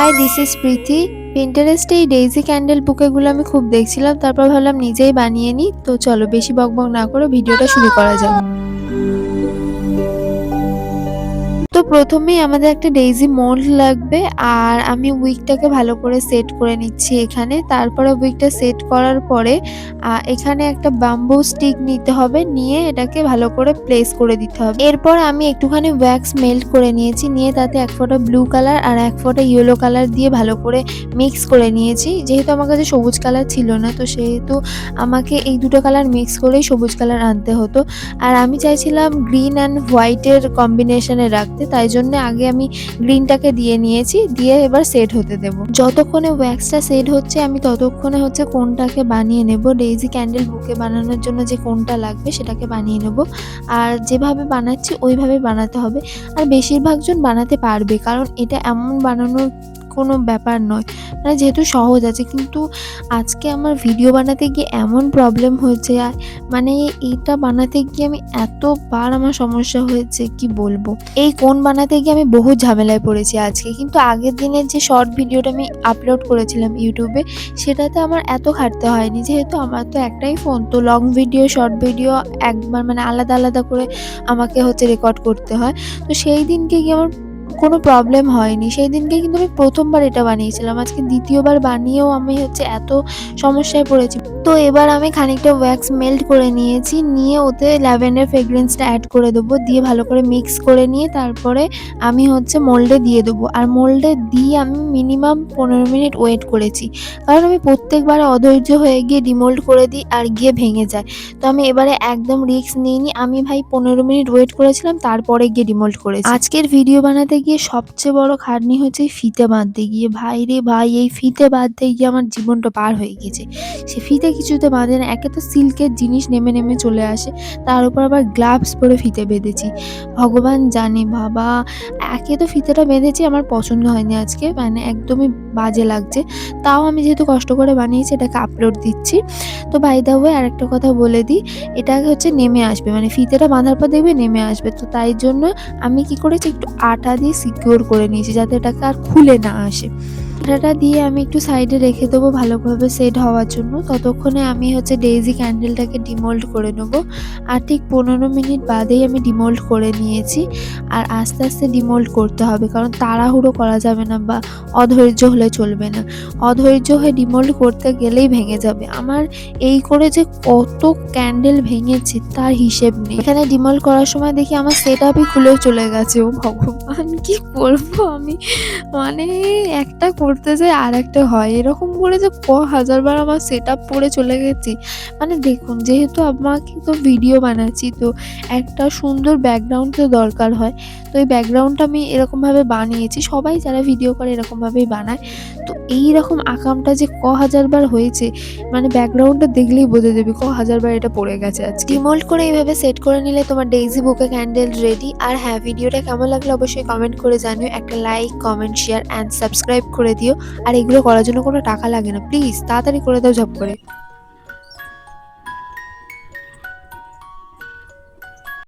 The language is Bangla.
হাই, দিস ইজ প্রীতি। পিন্টারেস্টে এই ডেইজি ক্যান্ডেল বুকেগুলো আমি খুব দেখছিলাম, তারপর ভাবলাম নিজেই বানিয়ে নিই। তো চলো বেশি বকবক না করে ভিডিওটা শুরু করা যাক। তো প্রথমেই আমাদের একটা ডেইজি মোল্ড লাগবে, আর আমি উইকটাকে ভালো করে সেট করে নিচ্ছি এখানে। তারপরে উইকটা সেট করার পরে এখানে একটা বাম্বু স্টিক নিতে হবে, নিয়ে এটাকে ভালো করে প্লেস করে দিতে হবে। এরপর আমি একটুখানি ওয়্যাক্স মেল্ট করে নিয়েছি, নিয়ে তাতে এক ফোঁটা ব্লু কালার আর এক ফোঁটা ইয়েলো কালার দিয়ে ভালো করে মিক্স করে নিয়েছি। যেহেতু আমার কাছে সবুজ কালার ছিল না, তো সেহেতু আমাকে এই দুটো কালার মিক্স করেই সবুজ কালার আনতে হতো। আর আমি চাইছিলাম গ্রিন অ্যান্ড হোয়াইটের কম্বিনেশনে রাখতে, তাই জন্য আগে আমি গ্রিনটাকে দিয়ে নিয়েছি, দিয়ে এবার সেট হতে দেব। যতক্ষণে ওয়্যাক্সটা সেট হচ্ছে আমি ততক্ষণে কোনটাকে বানিয়ে নেব। ডেইজি ক্যান্ডেল বুকে বানানোর জন্য যে কোনটা লাগবে সেটাকে বানিয়ে নেব। আর যেভাবে বানাচ্ছি ওইভাবে বানাতে হবে। আর বেশিরভাগ জন বানাতে পারবে, কারণ এটা এমন বানানোর কোনো ব্যাপার নয়, মানে যেহেতু সহজ আছে। কিন্তু আজকে আমার ভিডিও বানাতে গিয়ে এমন প্রবলেম হয়েছে, মানে এইটা বানাতে গিয়ে আমি এতবার আমার সমস্যা হয়েছে কি বলবো। এই কোণ বানাতে গিয়ে আমি বহু ঝামেলায় পড়েছি আজকে। কিন্তু আগের দিনের যে শর্ট ভিডিওটা আমি আপলোড করেছিলাম ইউটিউবে, সেটাতে আমার এত খাটতে হয়নি, যেহেতু আমার তো একটাই ফোন। তো লং ভিডিও শর্ট ভিডিও একবার মানে আলাদা আলাদা করে আমাকে রেকর্ড করতে হয়। তো সেই দিনকে গিয়ে আমার কোনো প্রবলেম হয়নি। সেই দিনকে কিন্তু আমি প্রথমবার এটা বানিয়েছিলাম। আজকে দ্বিতীয়বার বানিয়েও আমি এত সমস্যায় পড়েছি। তো এবার আমি খানিকটা ওয়্যাক্স মেল্ট করে নিয়েছি, নিয়ে ওতে ল্যাভেন্ডার ফ্রেগ্রেন্সটা অ্যাড করে দেবো, দিয়ে ভালো করে মিক্স করে নিয়ে তারপরে আমি মোল্ডে দিয়ে দেবো। আর মোল্ডে দিয়ে আমি মিনিমাম 15 মিনিট ওয়েট করেছি, কারণ আমি প্রত্যেকবারে অধৈর্য হয়ে গিয়ে ডিমোল্ড করে দিই আর গিয়ে ভেঙে যায়। তো আমি এবারে একদম রিস্ক নিইনি। আমি 15 মিনিট ওয়েট করেছিলাম, তারপরে গিয়ে ডিমোল্ড করেছি। আজকের ভিডিও বানাতে গিয়ে সবচেয়ে বড় খাটনি হচ্ছে ফিতে বাঁধতে গিয়ে। ভাই রে ভাই, এই ফিতে বাঁধতে গিয়ে আমার জীবনটা পার হয়ে গেছে। সে ফিতে কিছুতে বাঁধে না, একে তো সিল্কের জিনিস নেমে নেমে চলে আসে, তার উপর আবার গ্লাভস পরে ফিতে বেঁধেছি। ভগবান জানে বাবা, একে তো ফিতেটা বেঁধেছি আমার পছন্দ হয়নি আজকে, মানে একদমই বাজে লাগছে। তাও আমি যেহেতু কষ্ট করে বানিয়েছি, এটাকে আপলোড দিচ্ছি। তো বাই দ্য ওয়ে আরেকটা কথা বলে দিই, এটা নেমে আসবে, মানে ফিতেটা বাঁধার পর দেখবে নেমে আসবে। তো তাই জন্য আমি কি করেছি, একটু আটা দিয়ে সিকিউর করে নিয়েছি, যাতে এটাকে আর খুলে না আসে। আটাটা দিয়ে আমি একটু সাইডে রেখে দেবো ভালোভাবে সেট হওয়ার জন্য। ততক্ষণে আমি ডেইজি ক্যান্ডেলটাকে ডিমোল্ড করে নেব। আর ঠিক 15 মিনিট বাদেই আমি ডিমোল্ড করে নিয়েছি। আর আস্তে আস্তে ডিমোল্ড করতে হবে, কারণ তাড়াহুড়ো করা যাবে না বা অধৈর্য হলে চলবে না। অধৈর্য হয়ে ডিমোল্ড করতে গেলেই ভেঙে যাবে। আমার এই করে যে কত ক্যান্ডেল ভেঙেছে তার হিসেব নেই। এখানে ডিমোল্ড করার সময় দেখি আমার সেট আপই খুলে চলে গেছে। ও ভগবান, কি করবো আমি, মানে একটা করতে যাই আর একটা হয়। এরকম করে যে হাজারবার আমার সেট আপ পড়ে চলে গেছি। মানে দেখুন, যেহেতু আমাকে তো ভিডিও বানাচ্ছি, তো একটা সুন্দর ব্যাকগ্রাউন্ড তো দরকার হয়। তো এই ব্যাকগ্রাউন্ডটা আমি এরকমভাবে বানিয়েছি, সবাই যারা ভিডিও করে এরকমভাবেই বানায়। তো এইরকম আকামটা যে হাজারবার হয়েছে, মানে ব্যাকগ্রাউন্ডটা দেখলেই বোঝা যাবে হাজারবার এটা পড়ে গেছে। আজকে ডিমোল্ড করে এইভাবে সেট করে নিলে তোমার ডেইজি বুকে ক্যান্ডেল রেডি। আর হ্যাঁ, ভিডিওটা কেমন লাগলো অবশ্যই কমেন্ট করে জানিও। একটা like, comment, share and subscribe করে দিও। আর এগুলো করার জন্য কোনো টাকা লাগে না, প্লিজ তাড়াতাড়ি করে দাও ঝপ করে।